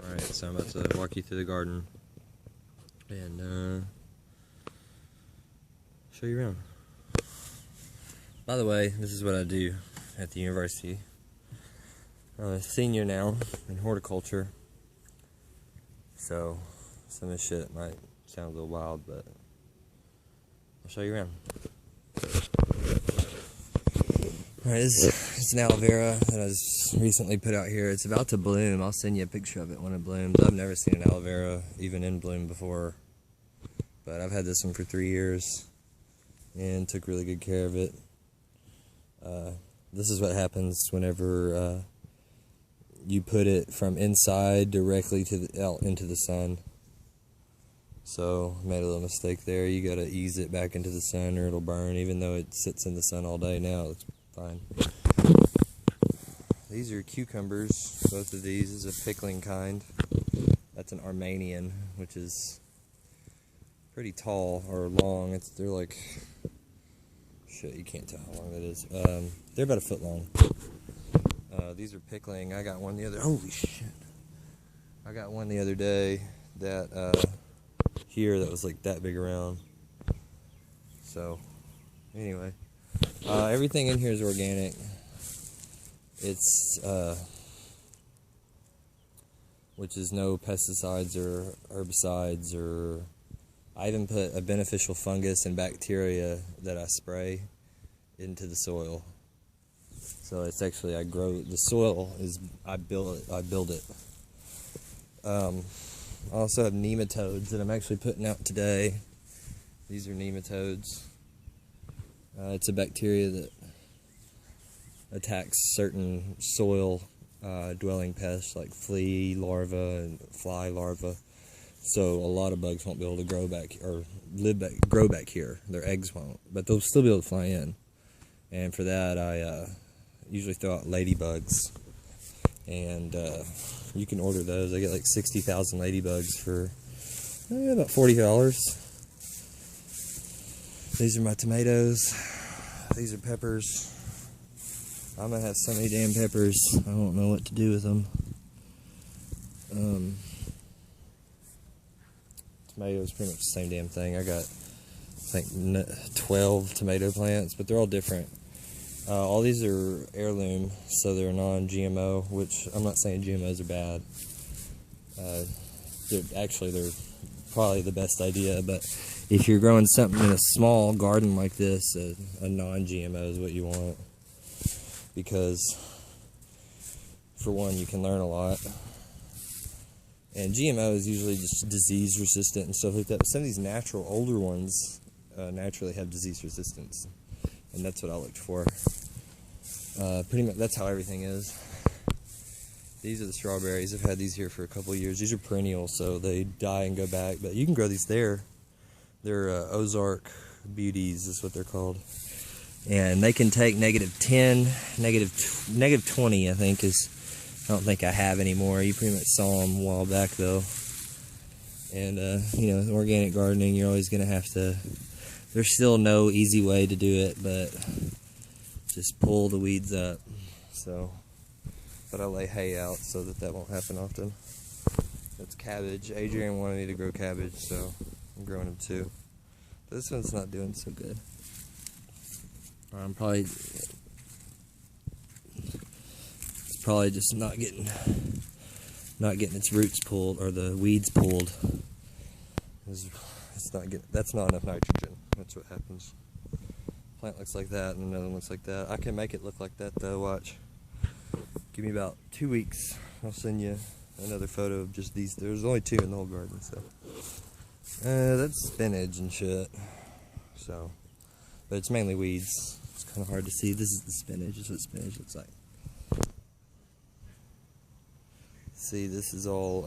Alright, so I'm about to walk you through the garden and show you around. By the way, this is what I do at the university. I'm a senior now in horticulture, so some of this shit might sound a little wild, but I'll show you around. Alright, this is an aloe vera that I just recently put out here. It's about to bloom. I'll send you a picture of it when it blooms. I've never seen an aloe vera even in bloom before, but I've had this one for 3 years and took really good care of it. This is what happens whenever you put it from inside directly to out into the sun. So, made a little mistake there. You gotta ease it back into the sun or it'll burn, even though it sits in the sun all day now. It looks fine. These are cucumbers. Both of these is a pickling kind. That's an Armenian, which is pretty tall or long. They're like, shit, you can't tell how long that is. They're about a foot long. These are pickling. I got one the other. Holy shit! I got one the other day that here that was like that big around. So anyway, everything in here is organic. It's which is no pesticides or herbicides, or I even put a beneficial fungus and bacteria that I spray into the soil. So it's actually, I grow, the soil is, I build it. I also have nematodes that I'm actually putting out today. These are nematodes. It's a bacteria that attacks certain soil dwelling pests like flea larvae and fly larvae. So a lot of bugs won't be able to grow back or grow back here. Their eggs won't, but they'll still be able to fly in. And for that, I usually throw out ladybugs, and you can order those. I get like 60,000 ladybugs for about $40. These are my tomatoes. These are peppers. I'm gonna have so many damn peppers, I don't know what to do with them. Tomatoes, pretty much the same damn thing. I got, I think, 12 tomato plants, but they're all different. All these are heirloom, so they're non-GMO, which I'm not saying GMOs are bad. They're probably the best idea, but if you're growing something in a small garden like this, a non-GMO is what you want. Because, for one, you can learn a lot. And GMO is usually just disease resistant and stuff like that. But some of these natural, older ones naturally have disease resistance. And that's what I looked for. Pretty much, that's how everything is. These are the strawberries. I've had these here for a couple of years. These are perennial, so they die and go back. But you can grow these there. They're Ozark Beauties is what they're called. And they can take -10, -20, I think is. I don't think I have anymore. You pretty much saw them a while back though. And you know, organic gardening, you're always gonna have to. There's still no easy way to do it, but just pull the weeds up. So, but I lay hay out so that won't happen often. That's cabbage. Adrian wanted me to grow cabbage, so I'm growing them too. But this one's not doing so good. I'm probably just not getting its roots pulled or the weeds pulled. It's not getting, that's not enough nitrogen. That's what happens. Plant looks like that and another one looks like that. I can make it look like that though, watch. Give me about 2 weeks. I'll send you another photo of just these. There's only 2 in the whole garden, so. That's spinach and shit. So, but it's mainly weeds. It's kind of hard to see. This is the spinach. This is what spinach looks like. See, this is all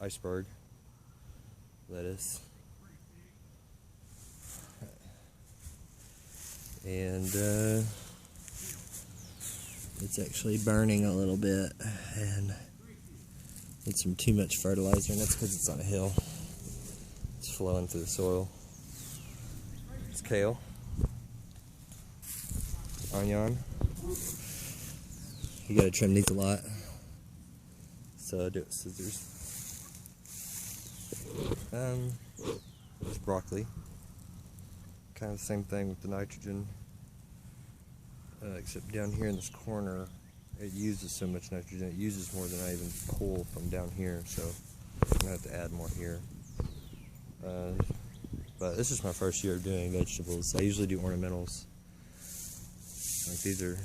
iceberg lettuce. And it's actually burning a little bit and needs some too much fertilizer, and that's because it's on a hill. It's flowing through the soil. It's kale. Onion. You gotta trim these a lot. so I do it with scissors. It's broccoli. Kind of the same thing with the nitrogen, except down here in this corner, it uses so much nitrogen. It uses more than I even pull from down here, so I'm gonna have to add more here. But this is my first year of doing vegetables. I usually do ornamentals. Like these are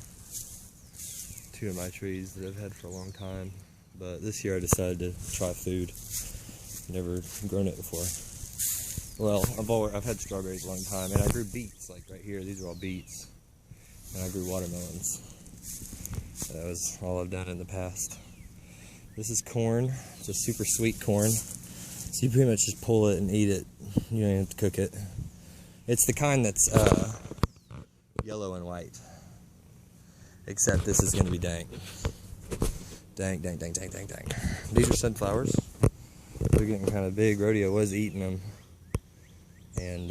two of my trees that I've had for a long time, but this year I decided to try food. Never grown it before. Well, I've had strawberries a long time, and I grew beets, like right here. These are all beets, and I grew watermelons. That was all I've done in the past. This is corn, just super sweet corn. So you pretty much just pull it and eat it. You don't even have to cook it. It's the kind that's yellow and white. Except this is going to be dank. Dang. These are sunflowers. They're getting kind of big. Rodeo was eating them. And,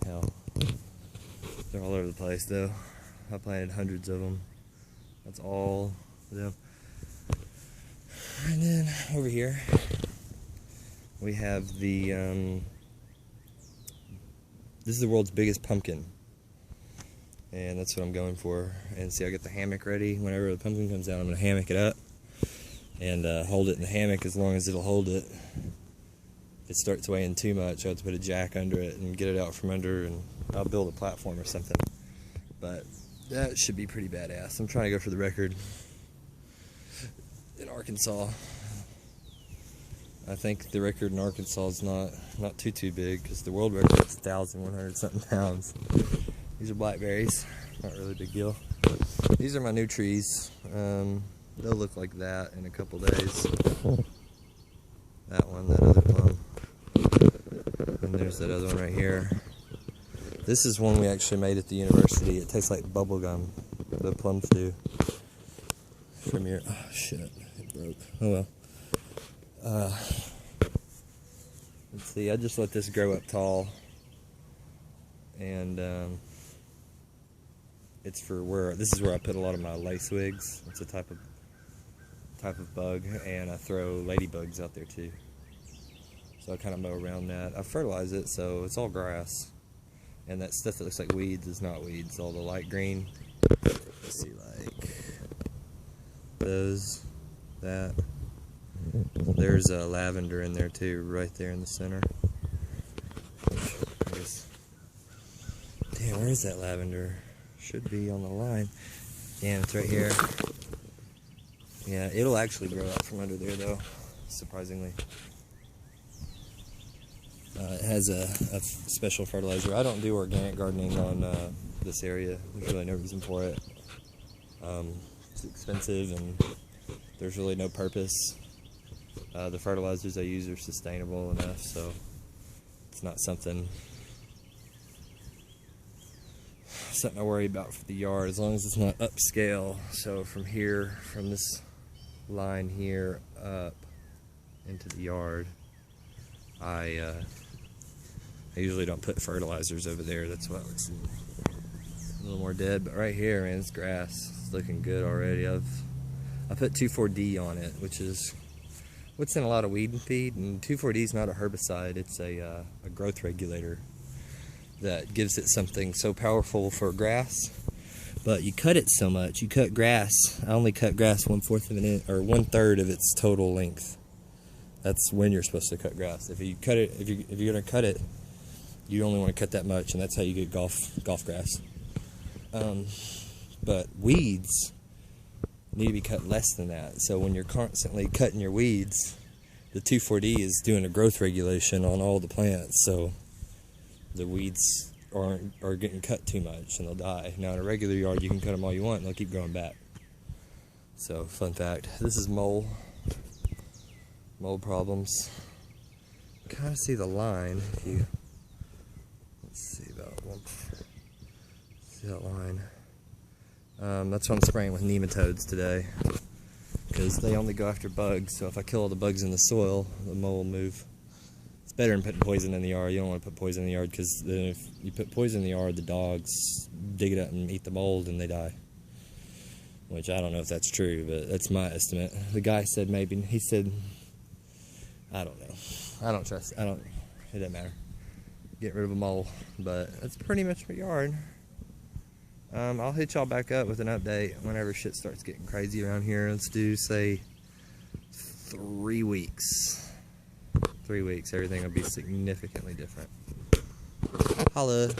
hell, they're all over the place though. I planted hundreds of them. That's all of them. And then over here, we have the, this is the world's biggest pumpkin. And that's what I'm going for. And see, I get the hammock ready. Whenever the pumpkin comes out, I'm going to hammock it up and hold it in the hammock as long as it'll hold it. If it starts weighing too much, I have to put a jack under it and get it out from under, and I'll build a platform or something. But that should be pretty badass. I'm trying to go for the record in Arkansas. I think the record in Arkansas is not too big, because the world record is 1,100 something pounds. These are blackberries, not really a big deal. These are my new trees. They'll look like that in a couple days. That one, that other plum. And there's that other one right here. This is one we actually made at the university. It tastes like bubble gum. The plums do. From here. Oh shit, it broke. Oh well. Let's see, I just let this grow up tall. And it's for this is where I put a lot of my lace wigs. It's a type of bug, and I throw ladybugs out there too. So I kind of mow around that. I fertilize it, so it's all grass. And that stuff that looks like weeds is not weeds. All the light green. Let's see, like those, that. There's a lavender in there too, right there in the center. Damn, where is that lavender? Should be on the line. Damn, it's right here. Yeah, it'll actually grow out from under there though, surprisingly. It has a special fertilizer. I don't do organic gardening on this area. There's really no reason for it. It's expensive and there's really no purpose. The fertilizers I use are sustainable enough, so it's not something I worry about for the yard, as long as it's not upscale. So from here, from this line here up into the yard, I usually don't put fertilizers over there. That's why it looks a little more dead. But right here, man, it's grass. It's looking good already. I put 2,4-D on it, which is what's in a lot of weed and feed. And 2,4-D is not a herbicide. It's a growth regulator that gives it something so powerful for grass. But you cut it so much. You cut grass. I only cut grass 1/4 of an inch, or 1/3 of its total length. That's when you're supposed to cut grass. If you cut it, if you're gonna cut it, you only want to cut that much, and that's how you get golf grass. But weeds need to be cut less than that. So when you're constantly cutting your weeds, the 2,4-D is doing a growth regulation on all the plants. So the weeds are getting cut too much and they'll die. Now in a regular yard, you can cut them all you want and they'll keep growing back. So fun fact, this is mold problems. You kind of see the line if you, let's see about one, see that line. That's why I'm spraying with nematodes today, because they only go after bugs. So if I kill all the bugs in the soil, the mold will move. It's better than putting poison in the yard. You don't want to put poison in the yard, because then if you put poison in the yard, the dogs dig it up and eat the mold and they die. which I don't know if that's true, but that's my estimate. The guy said maybe, he said, I don't know. I don't trust, it doesn't matter. Get rid of a mole, but that's pretty much my yard. I'll hit y'all back up with an update whenever shit starts getting crazy around here. Let's do, say, 3 weeks. 3 weeks, everything will be significantly different. Holla.